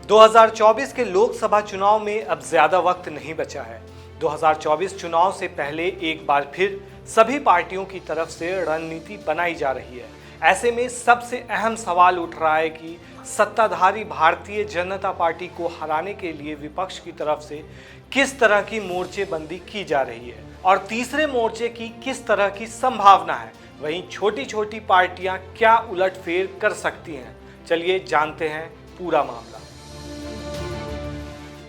2024 के लोकसभा चुनाव में अब ज्यादा वक्त नहीं बचा है। 2024 चुनाव से पहले एक बार फिर सभी पार्टियों की तरफ से रणनीति बनाई जा रही है। ऐसे में सबसे अहम सवाल उठ रहा है कि सत्ताधारी भारतीय जनता पार्टी को हराने के लिए विपक्ष की तरफ से किस तरह की मोर्चेबंदी की जा रही है और तीसरे मोर्चे की किस तरह की संभावना है। वहीं छोटी छोटी पार्टियां क्या उलटफेर कर सकती हैं। चलिए जानते हैं पूरा मामला।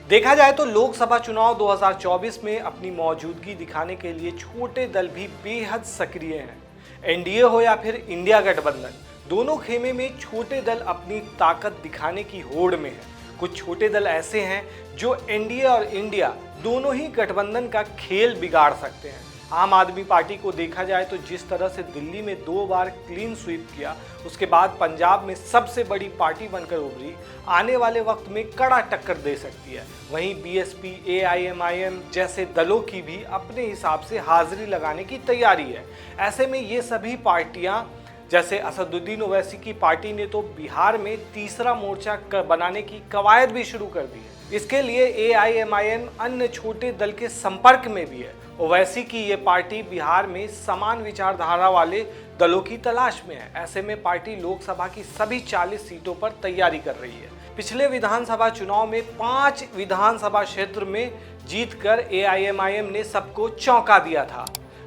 देखा जाए तो लोकसभा चुनाव 2024 में अपनी मौजूदगी दिखाने के लिए छोटे दल भी बेहद सक्रिय हैं। एनडीए हो या फिर इंडिया गठबंधन, दोनों खेमे में छोटे दल अपनी ताकत दिखाने की होड़ में हैं। कुछ छोटे दल ऐसे हैं जो एनडीए और इंडिया दोनों ही गठबंधन का खेल बिगाड़ सकते हैं। आम आदमी पार्टी को देखा जाए तो जिस तरह से दिल्ली में 2 बार क्लीन स्वीप किया, उसके बाद पंजाब में सबसे बड़ी पार्टी बनकर उभरी, आने वाले वक्त में कड़ा टक्कर दे सकती है। वहीं बीएसपी, एआईएमआईएम जैसे दलों की भी अपने हिसाब से हाजिरी लगाने की तैयारी है। ऐसे में ये सभी पार्टियां, जैसे असदुद्दीन ओवैसी की पार्टी ने तो बिहार में तीसरा मोर्चा बनाने की कवायद भी शुरू कर दी है। इसके लिए एआईएमआईएम अन्य छोटे दल के संपर्क में भी है। ओवैसी की ये पार्टी बिहार में समान विचारधारा वाले दलों की तलाश में है। ऐसे में पार्टी लोकसभा की सभी 40 सीटों पर तैयारी कर रही है। पिछले विधानसभा चुनाव में 5 विधानसभा क्षेत्र में जीतकर एआईएमआईएम ने सबको चौंका दिया था।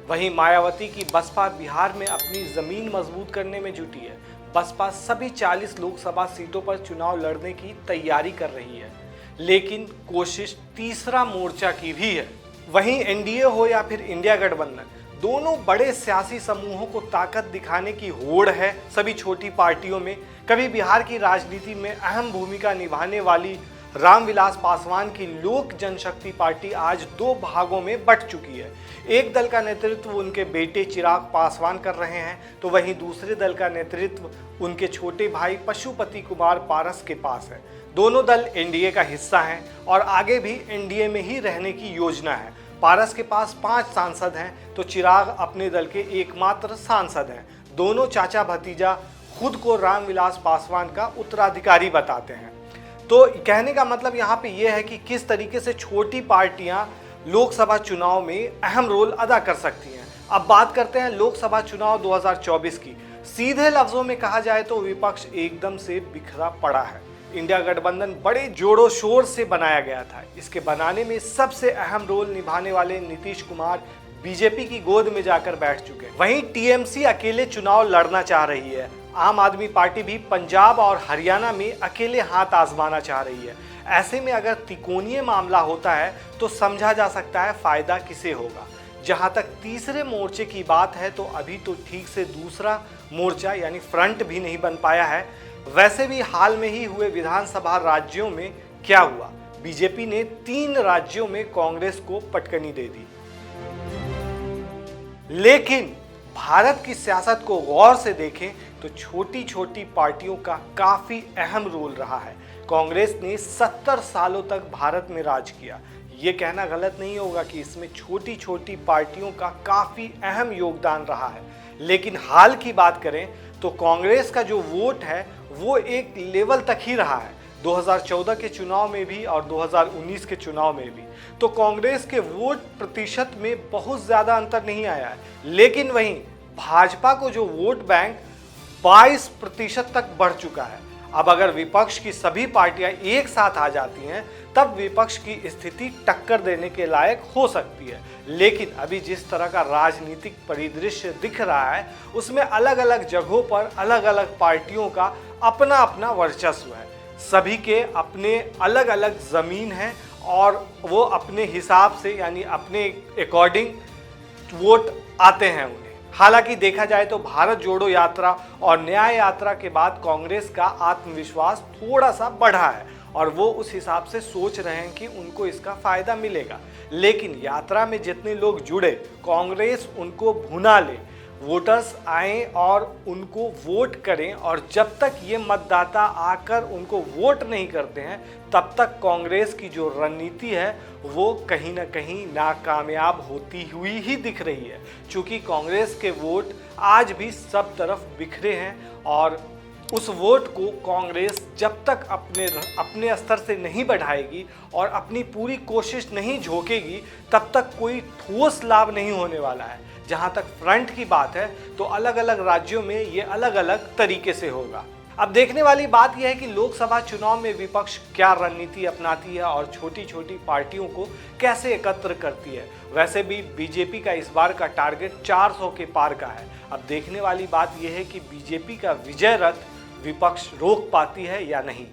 वहीं मायावती की बसपा बिहार में अपनी जमीन मजबूत करने में जुटी है। बसपा सभी 40 लोकसभा सीटों पर चुनाव लड़ने की तैयारी कर रही है, लेकिन कोशिश तीसरा मोर्चा की भी है। वहीं एनडीए हो या फिर इंडिया गठबंधन, दोनों बड़े सियासी समूहों को ताकत दिखाने की होड़ है सभी छोटी पार्टियों में। कभी बिहार की राजनीति में अहम भूमिका निभाने वाली रामविलास पासवान की लोक जनशक्ति पार्टी आज 2 भागों में बंट चुकी है। एक दल का नेतृत्व उनके बेटे चिराग पासवान कर रहे हैं, तो वहीं दूसरे दल का नेतृत्व उनके छोटे भाई पशुपति कुमार पारस के पास है। दोनों दल एनडीए का हिस्सा हैं और आगे भी एनडीए में ही रहने की योजना है। पारस के पास 5 सांसद हैं, तो चिराग अपने दल के एकमात्र सांसद हैं। दोनों चाचा भतीजा खुद को रामविलास पासवान का उत्तराधिकारी बताते हैं। तो कहने का मतलब यहाँ पे यह है कि किस तरीके से छोटी पार्टियां लोकसभा चुनाव में अहम रोल अदा कर सकती हैं। अब बात करते हैं लोकसभा चुनाव 2024 की। सीधे लफ्जों में कहा जाए तो विपक्ष एकदम से बिखरा पड़ा है। इंडिया गठबंधन बड़े जोरों शोर से बनाया गया था। इसके बनाने में सबसे अहम रोल निभाने वाले नीतीश कुमार बीजेपी की गोद में जाकर बैठ चुके हैं। वहीं टीएमसी अकेले चुनाव लड़ना चाह रही है। आम आदमी पार्टी भी पंजाब और हरियाणा में अकेले हाथ आजमाना चाह रही है। ऐसे में अगर त्रिकोणीय मामला होता है तो समझा जा सकता है फायदा किसे होगा। जहां तक तीसरे मोर्चे की बात है तो अभी तो ठीक से दूसरा मोर्चा यानी फ्रंट भी नहीं बन पाया है। वैसे भी हाल में ही हुए विधानसभा राज्यों में क्या हुआ, बीजेपी ने 3 राज्यों में कांग्रेस को पटकनी दे दी। लेकिन भारत की सियासत को गौर से देखें तो छोटी छोटी पार्टियों का काफी अहम रोल रहा है। कांग्रेस ने 70 सालों तक भारत में राज किया। ये कहना गलत नहीं होगा कि इसमें छोटी छोटी पार्टियों का काफी अहम योगदान रहा है। लेकिन हाल की बात करें तो कांग्रेस का जो वोट है वो एक लेवल तक ही रहा है। 2014 के चुनाव में भी और 2019 के चुनाव में भी तो कांग्रेस के वोट प्रतिशत में बहुत ज़्यादा अंतर नहीं आया है। लेकिन वहीं भाजपा को जो वोट बैंक 22% तक बढ़ चुका है। अब अगर विपक्ष की सभी पार्टियां एक साथ आ जाती हैं तब विपक्ष की स्थिति टक्कर देने के लायक हो सकती है। लेकिन अभी जिस तरह का राजनीतिक परिदृश्य दिख रहा है उसमें अलग अलग जगहों पर अलग अलग पार्टियों का अपना अपना वर्चस्व है। सभी के अपने अलग अलग ज़मीन है और वो अपने हिसाब से यानी अपने अकॉर्डिंग वोट आते हैं उन्हें। हालांकि देखा जाए तो भारत जोड़ो यात्रा और न्याय यात्रा के बाद कांग्रेस का आत्मविश्वास थोड़ा सा बढ़ा है और वो उस हिसाब से सोच रहे हैं कि उनको इसका फायदा मिलेगा। लेकिन यात्रा में जितने लोग जुड़े, कांग्रेस उनको भुना ले, वोटर्स आएं और उनको वोट करें और जब तक ये मतदाता आकर उनको वोट नहीं करते हैं तब तक कांग्रेस की जो रणनीति है वो कहीं ना कहीं नाकामयाब होती हुई ही दिख रही है। क्योंकि कांग्रेस के वोट आज भी सब तरफ बिखरे हैं और उस वोट को कांग्रेस जब तक अपने स्तर से नहीं बढ़ाएगी और अपनी पूरी कोशिश नहीं झोंकेगी, तब तक कोई ठोस लाभ नहीं होने वाला है। जहां तक फ्रंट की बात है तो अलग अलग राज्यों में ये अलग अलग तरीके से होगा। अब देखने वाली बात यह है कि लोकसभा चुनाव में विपक्ष क्या रणनीति अपनाती है और छोटी छोटी पार्टियों को कैसे एकत्र करती है। वैसे भी बीजेपी का इस बार का टारगेट 400 के पार का है। अब देखने वाली बात यह है कि बीजेपी का विजय रथ विपक्ष रोक पाती है या नहीं।